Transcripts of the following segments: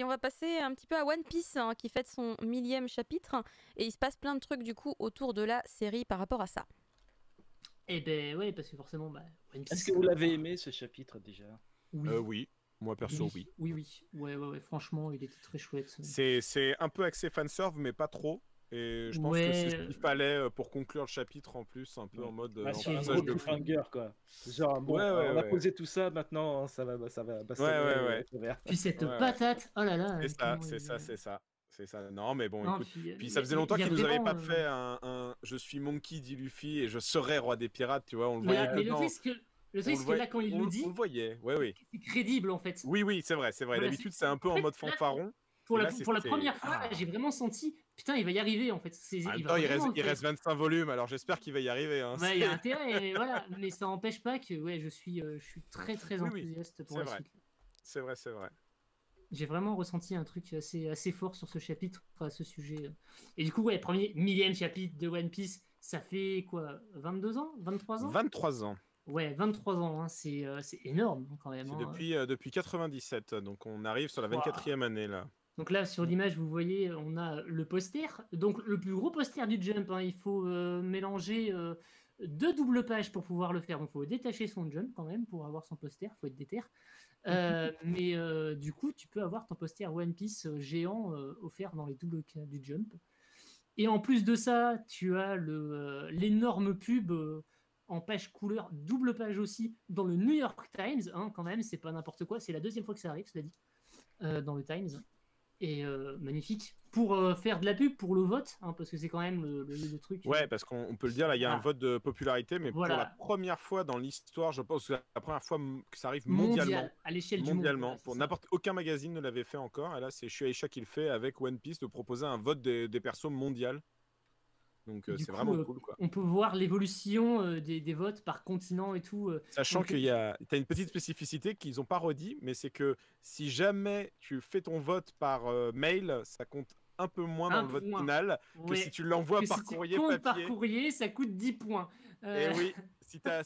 et on va passer un petit peu à One Piece hein, qui fête son 1000e chapitre et il se passe plein de trucs du coup autour de la série par rapport à ça. Eh ben ouais, parce que forcément, bah, One Est-ce Piece. que vous l'avez aimé ce chapitre déjà? Oui. Oui, moi perso, oui. Oui. Ouais, franchement, il était très chouette. C'est un peu axé fanserve, mais pas trop. Et je pense que c'est ce qu'il fallait pour conclure le chapitre en plus, un peu en mode c'est un passage gros de cliffhanger, quoi. Genre, bon, on a posé tout ça, maintenant, ça va bastonner. Puis cette patate, oh là là. C'est ça. Non, mais bon, Non, écoute. Puis ça faisait longtemps qu'ils nous avaient pas fait un je suis Monkey dit Luffy et je serai roi des pirates, tu vois. On le voyait mais le truc, c'est que là, quand il le dit, on le voyait, oui. C'est crédible en fait. Oui, c'est vrai. Voilà, d'habitude, c'est un peu en mode fanfaron. Pour la première fois, j'ai vraiment senti, putain, il va y arriver en fait. Il reste 25 volumes, alors j'espère qu'il va y arriver. Hein. Ouais, il y a intérêt, mais voilà. Mais ça n'empêche pas que je suis très enthousiaste pour la suite. C'est vrai. J'ai vraiment ressenti un truc assez fort sur ce chapitre, à ce sujet. Et du coup, premier 1000e chapitre de One Piece, ça fait quoi, 22 ans 23 ans 23 ans. Ouais, 23 ans, hein, c'est énorme quand même. C'est depuis 97, donc on arrive sur la 24e année là. Donc là, sur l'image, vous voyez, on a le poster. Donc le plus gros poster du Jump, hein, il faut mélanger 2 doubles pages pour pouvoir le faire. Donc il faut détacher son Jump quand même pour avoir son poster, il faut être déter. Mais du coup, tu peux avoir ton poster One Piece géant offert dans les doubles cas du Jump. Et en plus de ça, tu as l'énorme pub en page couleur, double page aussi, dans le New York Times, hein, quand même, c'est pas n'importe quoi, c'est la 2e fois que ça arrive, cela dit, dans le Times. Et magnifique. Pour faire de la pub pour le vote, hein, parce que c'est quand même le truc. Ouais, parce qu'on peut le dire, là, il y a un vote de popularité, mais pour la première fois dans l'histoire, je pense que c'est la première fois que ça arrive mondialement. À l'échelle du monde. Voilà, pour n'importe aucun magazine ne l'avait fait encore. Et là, c'est Shueisha qui le fait avec One Piece de proposer un vote des persos mondial. Donc c'est vraiment cool, quoi. On peut voir l'évolution des votes par continent et tout. Sachant qu'il y a une petite spécificité qu'ils n'ont pas redit, mais c'est que si jamais tu fais ton vote par mail, ça compte un peu moins dans le vote final que si tu l'envoies par courrier papier. Par courrier, ça coûte 10 points. Et oui, si t'as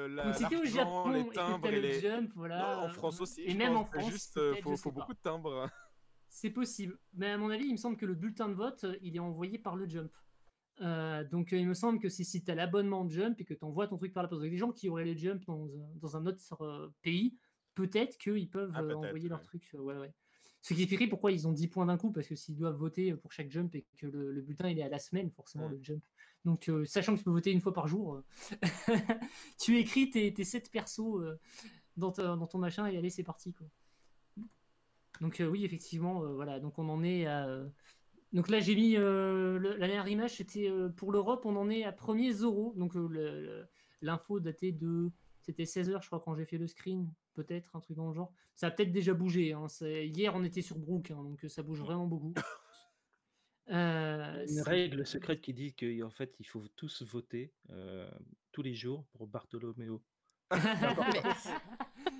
l'argent, les timbres et les Jump, voilà. Non, en France aussi. Et même en France, juste, faut beaucoup de timbres. C'est possible, mais à mon avis, il me semble que le bulletin de vote, il est envoyé par le Jump. Donc il me semble que si tu as l'abonnement de Jump et que tu envoies ton truc par la poste avec des gens qui auraient les Jump dans un autre pays, peut-être qu'ils peuvent envoyer leur truc. Ouais. Ce qui expliquerait pourquoi ils ont 10 points d'un coup, parce que s'ils doivent voter pour chaque Jump et que le bulletin il est à la semaine, forcément le Jump. Donc sachant que tu peux voter une fois par jour, tu écris tes 7 persos dans ton machin et allez, c'est parti, quoi. Donc oui, effectivement, voilà. Donc on en est à... Donc là, j'ai mis la dernière image, c'était pour l'Europe, on en est à 1er Zoro. Donc l'info datée de... C'était 16h, je crois, quand j'ai fait le screen. Peut-être, un truc dans le genre. Ça a peut-être déjà bougé. Hein. Hier, on était sur Brook, hein, donc ça bouge vraiment beaucoup. Une règle secrète qui dit qu'en fait, il faut tous voter tous les jours pour Bartholoméo.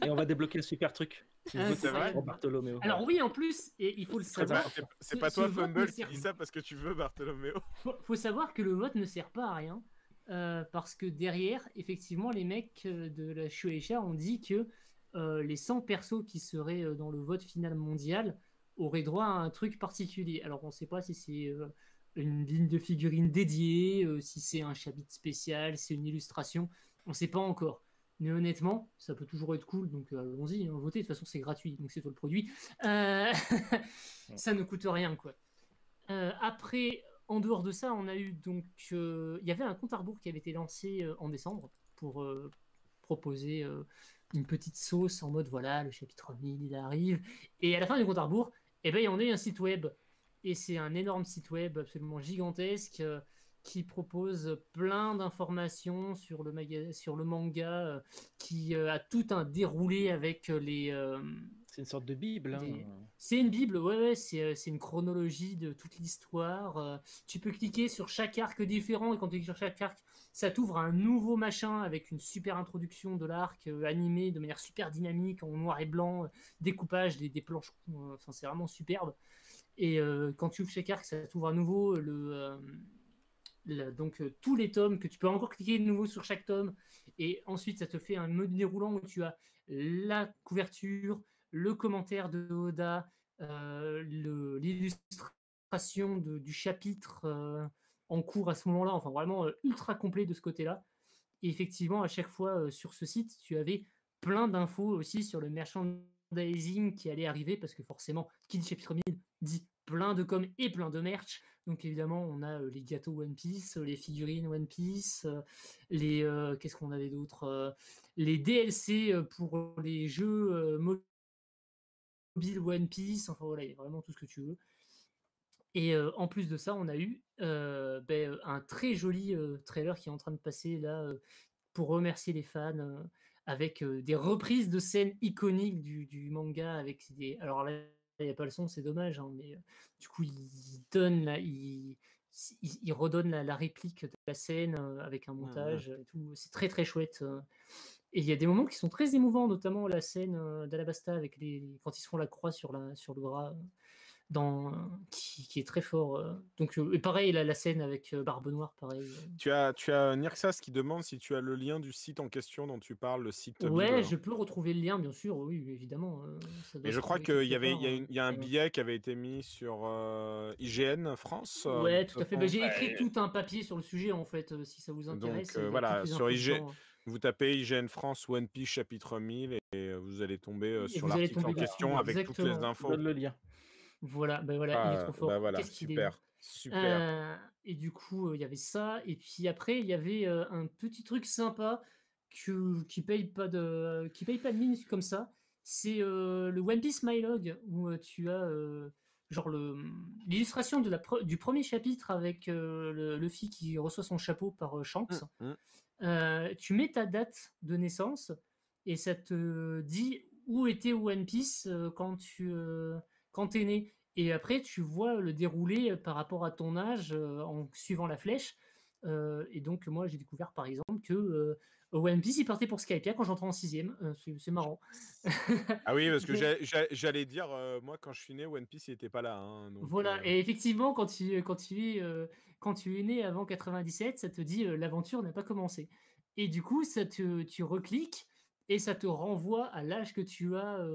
Et on va débloquer le super truc. C'est vrai pour Bartholoméo. Alors oui, en plus, et il faut le savoir. C'est pas toi, Fumble, qui dis ça parce que tu veux Bartholoméo. Faut savoir que le vote ne sert pas à rien. Parce que derrière, effectivement, les mecs de la Shueisha ont dit que les 100 persos qui seraient dans le vote final mondial auraient droit à un truc particulier. Alors on ne sait pas si c'est une ligne de figurines dédiée, si c'est un chapitre spécial, si c'est une illustration. On ne sait pas encore. Mais honnêtement, ça peut toujours être cool, donc allons-y, hein, votez, de toute façon c'est gratuit, donc c'est toi le produit. Ça ne coûte rien, quoi. Après, en dehors de ça, on a eu donc... Il y avait un compte à rebours qui avait été lancé en décembre pour proposer une petite sauce en mode, voilà, le chapitre 1000, il arrive. Et à la fin du compte à rebours, eh ben, on a eu un site web. Et c'est un énorme site web absolument gigantesque qui propose plein d'informations sur le manga, qui a tout un déroulé avec les... C'est une sorte de bible. Hein. C'est une bible, ouais, c'est une chronologie de toute l'histoire. Tu peux cliquer sur chaque arc différent, et quand tu cliques sur chaque arc, ça t'ouvre un nouveau machin avec une super introduction de l'arc animé de manière super dynamique, en noir et blanc, découpage, des planches, enfin c'est vraiment superbe. Et quand tu ouvres chaque arc, ça t'ouvre à nouveau donc tous les tomes, que tu peux encore cliquer de nouveau sur chaque tome, et ensuite ça te fait un menu déroulant où tu as la couverture, le commentaire de Oda, l'illustration du chapitre en cours à ce moment-là, enfin vraiment ultra complet de ce côté-là. Et effectivement, à chaque fois sur ce site, tu avais plein d'infos aussi sur le merchandising qui allait arriver, parce que forcément, qui dit chapitre 1000 dit plein de com et plein de merch. Donc évidemment, on a les gâteaux One Piece, les figurines One Piece, qu'est-ce qu'on avait d'autre, les DLC pour les jeux mobiles One Piece, enfin voilà, il y a vraiment tout ce que tu veux. Et en plus de ça, on a eu un très joli trailer qui est en train de passer là pour remercier les fans avec des reprises de scènes iconiques du manga avec des. Alors là, il n'y a pas le son, c'est dommage, hein, mais du coup, il redonne la réplique de la scène avec un montage et tout. C'est très très chouette. Et il y a des moments qui sont très émouvants, notamment la scène d'Alabasta avec quand ils se font la croix sur le bras. Qui est très fort. Donc, et pareil, la scène avec Barbe Noire, pareil. Tu as Nirxas qui demande si tu as le lien du site en question dont tu parles, le site. Ouais, je peux retrouver le lien, bien sûr, oui, évidemment. Et je crois qu'il y a un billet qui avait été mis sur IGN France. Ouais, tout à fait. J'ai écrit tout un papier sur le sujet, en fait, si ça vous intéresse. Donc voilà, sur IGN, vous tapez IGN France One Piece chapitre 1000 et vous allez tomber sur l'article en question avec toutes les infos. Donne le lien. Voilà, il est trop fort. Voilà, super. Et du coup, il y avait ça. Et puis après, il y avait un petit truc sympa qui paye pas de mine comme ça. C'est le One Piece Mylog où tu as genre l'illustration du premier chapitre avec le Luffy qui reçoit son chapeau par Shanks. Tu mets ta date de naissance et ça te dit où était One Piece quand t'es né. Et après, tu vois le déroulé par rapport à ton âge en suivant la flèche. Et donc, moi, j'ai découvert, par exemple, que One Piece, il partait pour Skypiea quand j'entrais en 6ème. C'est marrant. Ah oui, parce que j'allais dire, moi, quand je suis né, One Piece, il n'était pas là. Hein, donc, voilà, et effectivement, quand tu es né avant 97, ça te dit l'aventure n'a pas commencé. Et du coup, tu recliques et ça te renvoie à l'âge que tu as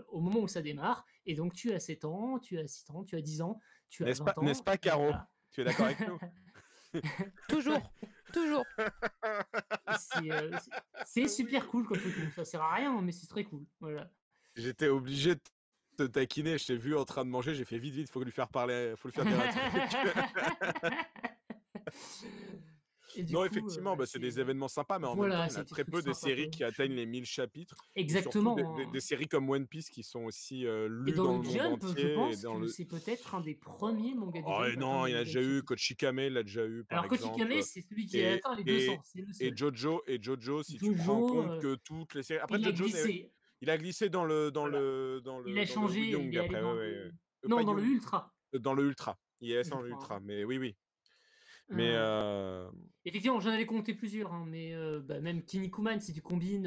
au moment où ça démarre. Et donc, tu as 7 ans, tu as 6 ans, tu as 10 ans, tu as 20 ans. N'est-ce pas, Caro? Voilà. Tu es d'accord avec nous? Toujours. C'est super cool comme truc. Ça sert à rien, mais c'est très cool. Voilà. J'étais obligé de te taquiner. Je t'ai vu en train de manger. J'ai fait vite. Faut lui faire parler. Faut lui faire dire un truc. Non, effectivement, c'est des événements sympas, mais en même temps, il y a très peu de séries qui atteignent les 1000 chapitres. Exactement. Des séries comme One Piece qui sont aussi lues dans le monde Jump, entier. Je pense que c'est peut-être un des premiers mangas. Non, il y en a déjà eu. Kochikame l'a déjà eu, par exemple. Alors, Kochikame, c'est celui qui a atteint les 200. Et Jojo, si tu prends en compte que toutes les séries. Après, Jojo, il a glissé dans le. Il a changé. Young après. Non, dans le Ultra. Dans le Ultra. Il est sans Ultra, mais oui. Mais effectivement, j'en avais compté plusieurs, hein, mais même Kinnikuman, si tu combines,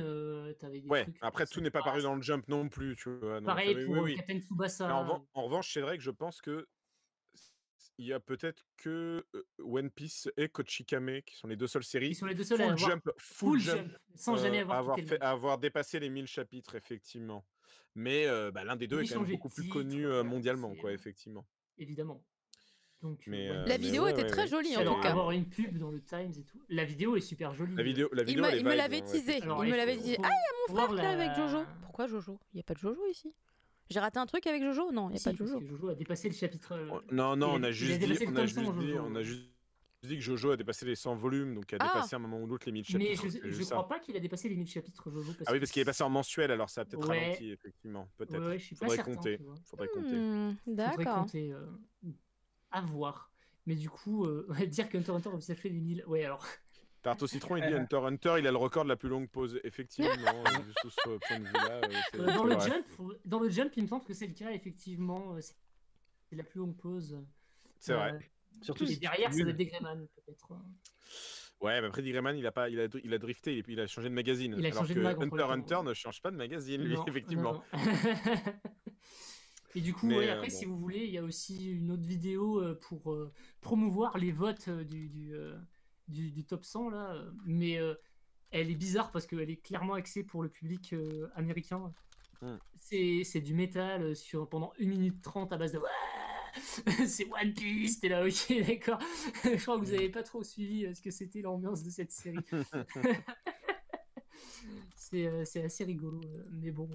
t'avais des trucs. Après, tout n'est pas paru dans le Jump non plus, tu vois. Pareil pour Captain Tsubasa. En revanche, c'est vrai que je pense que il y a peut-être que One Piece et Kochikame qui sont les deux seules séries. Qui sont les deux seules à avoir full jump, sans jamais avoir dépassé les 1000 chapitres, effectivement. Mais l'un des deux est quand même beaucoup plus connu mondialement, quoi, effectivement. Évidemment. Donc, la vidéo était très jolie en tout cas. Avoir une pub dans le Times et tout. La vidéo est super jolie. La vidéo il me l'avait teasé. Il me l'avait dit. Ah, il y a mon frère qui est avec Jojo. Pourquoi Jojo? Il n'y a pas de Jojo ici. J'ai raté un truc avec Jojo? Non, il n'y a pas de Jojo. Parce que Jojo a dépassé le chapitre. Non, on a juste dit que Jojo a dépassé les 100 volumes, donc il a dépassé à un moment ou l'autre les 1000 chapitres. Mais je crois pas qu'il a dépassé les 1000 chapitres, Jojo. Ah oui, parce qu'il est passé en mensuel, alors ça a peut-être ralenti, effectivement. Peut-être. Ouais, je suis pas certain. Faudrait compter. D'accord. À voir. Mais du coup, dire que Hunter x Hunter ça fait les 1000. Ouais, alors. Tarte au citron, il dit Hunter x Hunter, il a le record de la plus longue pause. Effectivement, sous ce point de vue-là. Dans le Jump, il me semble que c'est le cas, effectivement. C'est la plus longue pause. C'est vrai. Surtout et derrière, ça doit être Greyman, peut-être. Ouais, mais après, Greyman, il a drifté, il a changé de magazine. Alors que Hunter x Hunter ne change pas de magazine, lui, effectivement. Non. Et du coup, après, si vous voulez, il y a aussi une autre vidéo pour promouvoir les votes du top 100, là. Mais elle est bizarre parce qu'elle est clairement axée pour le public américain. c'est du métal pendant 1 minute 30 à base de c'est One Piece, t'es là, ok, d'accord. Je crois que vous avez pas trop suivi ce que c'était l'ambiance de cette série. C'est assez rigolo, mais bon,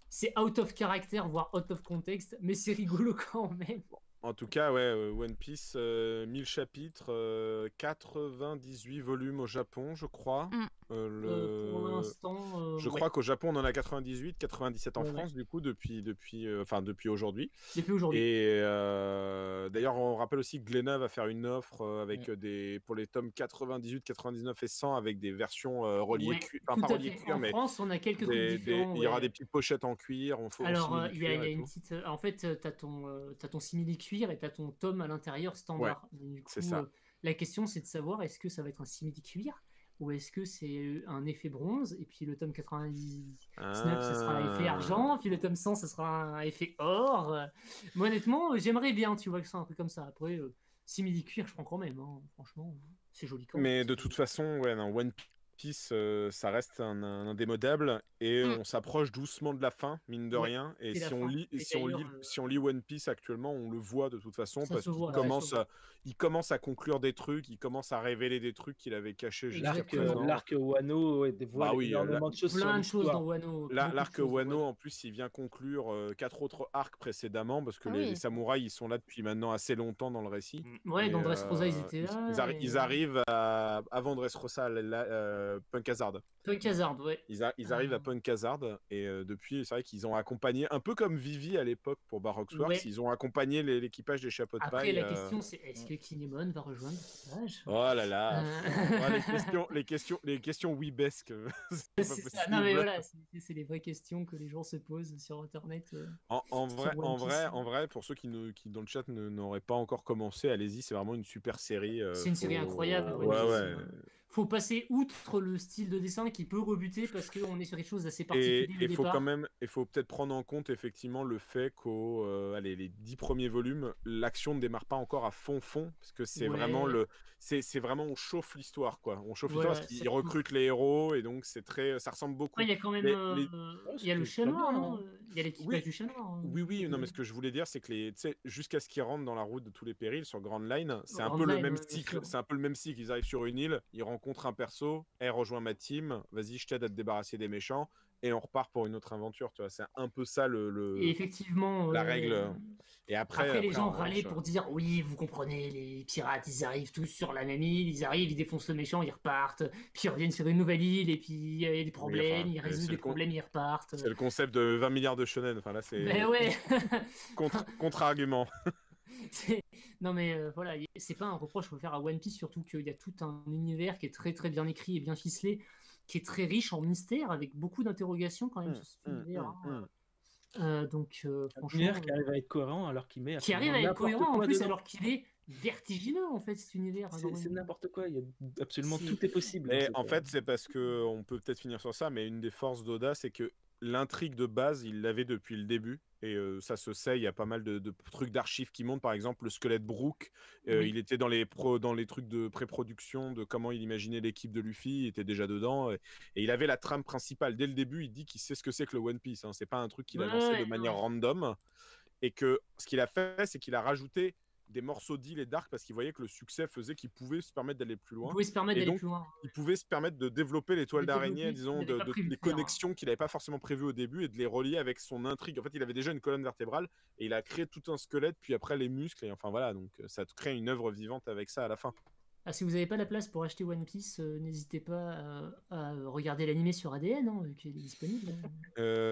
c'est out of character, voire out of context, mais c'est rigolo quand même. En tout cas, ouais, One Piece, 1000 chapitres, 98 volumes au Japon, je crois. Pour l'instant, je crois qu'au Japon, on en a 98, 97 en France, du coup, depuis aujourd'hui. Depuis aujourd'hui. Et d'ailleurs, on rappelle aussi que Glénat va faire une offre avec pour les tomes 98, 99 et 100 avec des versions reliées cuir. Enfin, pas reliées cuir, mais en France, on a quelques trucs différents. Il y aura des petites pochettes en cuir. Alors, il y a une petite. En fait, t'as ton simili-cuir et t'as ton tome à l'intérieur standard. Du coup, c'est ça. La question, c'est de savoir est-ce que ça va être un simili-cuir ou est-ce que c'est un effet bronze, et puis le tome 99, ça sera un effet argent, puis le tome 100, ça sera un effet or. Mais honnêtement, j'aimerais bien, tu vois, que c'est un truc comme ça. Après, simili-cuir, je prends quand même, hein. Franchement, c'est joli quand même. Mais de toute façon, One Piece, ça reste un indémodable, et on s'approche doucement de la fin, mine de rien. Et si on lit One Piece actuellement, on le voit de toute façon, parce qu'il commence à conclure des trucs, il commence à révéler des trucs qu'il avait cachés jusqu'à présent. L'arc Wano dévoile énormément de choses. Plein de choses dans Wano. L'arc Wano, en plus, il vient conclure 4 autres arcs précédemment, parce que les samouraïs, ils sont là depuis maintenant assez longtemps dans le récit. Ouais, dans Dressrosa, ils étaient là. Ils arrivent avant Dressrosa, Punk Hazard. Ouais. Ils arrivent à Punk Hazard, et depuis, c'est vrai qu'ils ont accompagné, un peu comme Vivi à l'époque pour Baroque Works, ils ont accompagné l'équipage des chapeaux de paille. Après, la question, c'est est-ce que Kinemon va rejoindre l'équipage ? Oh là là, les questions weebesques. C'est ça. Non mais voilà, c'est les vraies questions que les gens se posent sur Internet. En vrai, pour ceux qui dans le chat n'auraient pas encore commencé, allez-y, c'est vraiment une super série. C'est une série incroyable. Ouais. Faut passer outre le style de dessin qui peut rebuter parce qu'on est sur quelque chose d'assez particulier. Il faut peut-être prendre en compte effectivement le fait les 10 premiers volumes, l'action ne démarre pas encore à fond, parce que c'est vraiment c'est vraiment on chauffe l'histoire, quoi. On chauffe l'histoire parce qu'ils recrutent les héros, et donc ça ressemble beaucoup. Il y a quand même il y a le chat noir, non ? Il y a l'équipage du chat noir. Oui, non, mais ce que je voulais dire, c'est que jusqu'à ce qu'ils rentrent dans la route de tous les périls sur Grand Line, c'est un peu le même cycle. C'est un peu le même cycle. Ils arrivent sur une île, ils rencontrent un perso, elle rejoint ma team, vas-y, je t'aide à te débarrasser des méchants, et on repart pour une autre aventure, tu vois. C'est un peu ça et effectivement, la règle. Et après les gens râlaient pour dire oui, vous comprenez, les pirates, ils arrivent tous sur la même île, ils arrivent, ils défoncent le méchant, ils repartent, puis ils reviennent sur une nouvelle île, et puis il y a des problèmes, ils résolvent des problèmes, ils repartent. C'est le concept de 20 milliards de shonen. Enfin là, c'est contre-argument. Non mais voilà, c'est pas un reproche qu'il faut faire à One Piece, surtout qu'il y a tout un univers qui est très très bien écrit et bien ficelé, qui est très riche en mystères, avec beaucoup d'interrogations quand même sur cet univers. Donc franchement, qui arrive à être cohérent alors qu'il met en plus alors qu'il est vertigineux en fait, cet univers. C'est n'importe quoi, absolument tout est possible. Et en fait, c'est parce que on peut peut-être finir sur ça, mais une des forces d'Oda, c'est que l'intrigue de base, il l'avait depuis le début, et ça se sait, il y a pas mal de trucs d'archives qui montent. Par exemple, le squelette Brook, il était dans les trucs de pré-production de comment il imaginait l'équipe de Luffy, il était déjà dedans, et il avait la trame principale. Dès le début, il dit qu'il sait ce que c'est que le One Piece, hein. C'est pas un truc qu'il a lancé de manière random, et que ce qu'il a fait, c'est qu'il a rajouté des morceaux d'île et d'arc parce qu'il voyait que le succès faisait qu'il pouvait se permettre d'aller plus loin. Il pouvait se permettre de développer les toiles d'araignée, disons, des connexions qu'il n'avait pas forcément prévues au début, et de les relier avec son intrigue. En fait, il avait déjà une colonne vertébrale, et il a créé tout un squelette, puis après les muscles, et enfin voilà, donc ça te crée une œuvre vivante avec ça à la fin. Si vous n'avez pas la place pour acheter One Piece, n'hésitez pas à regarder l'animé sur ADN, qui est disponible.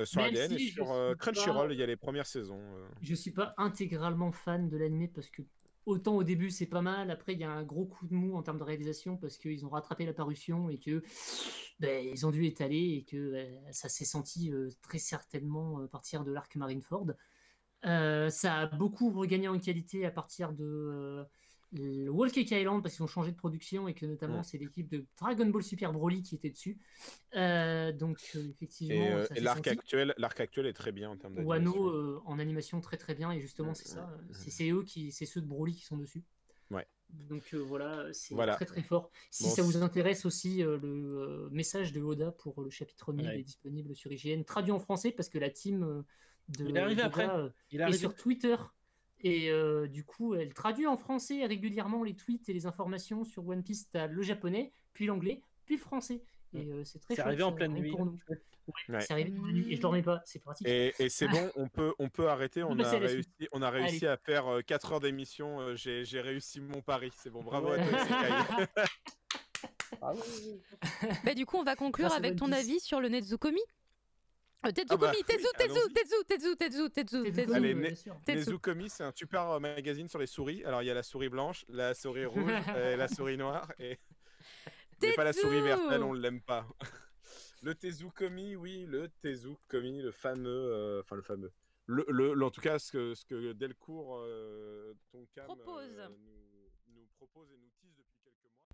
Sur ADN et sur Crunchyroll, il y a les premières saisons. Je suis pas intégralement fan de l'animé parce que autant au début c'est pas mal, après il y a un gros coup de mou en termes de réalisation parce qu'ils ont rattrapé la parution et que ils ont dû étaler, et que ça s'est senti très certainement à partir de l'arc Marineford. Ça a beaucoup regagné en qualité à partir de le Whole Cake Island parce qu'ils ont changé de production, et que notamment c'est l'équipe de Dragon Ball Super Broly qui était dessus. Donc effectivement, et l'arc actuel est très bien en termes d'animation. Wano en animation très très bien, et justement c'est ça, c'est ceux de Broly qui sont dessus. Ouais. Donc voilà, c'est Voilà. très très fort. Si Bon, ça vous intéresse aussi, le message de Oda pour le chapitre 1000 Ouais. est disponible sur IGN, traduit en français parce que la team de Il est arrivé d'Oda, après. Il est est arrivé. sur Twitter. Et du coup, elle traduit en français régulièrement les tweets et les informations sur One Piece. T'as le japonais, puis l'anglais, puis le français. Et c'est très C'est chouette, arrivé en ça, pleine rien que nuit. pour nous. Ouais. C'est arrivé en pleine nuit et je dormais pas, c'est pratique. Et c'est bon, on peut arrêter. On peut On passer a à la suite. réussi Allez. à faire 4 heures d'émission. J'ai réussi mon pari. C'est bon, bravo à Ouais. toi, Isekai. Ah oui. Bah, du coup, on va conclure Grâce à avec One ton Piece. avis sur le Netsukomi. Tetsukomi, Ah bah, oui, Tetsu, Allez, Bien sûr. Tetsu. Nezukomi, c'est un super magazine sur les souris. Alors, il y a la souris blanche, la souris rouge, et la souris noire. Mais pas la souris verte, elle, on l'aime pas. Le Tezukomi, oui, le Tezukomi, le fameux. Enfin, le fameux. En tout cas, ce que Delcourt Tonkam Propose. nous propose et nous tease depuis quelques mois.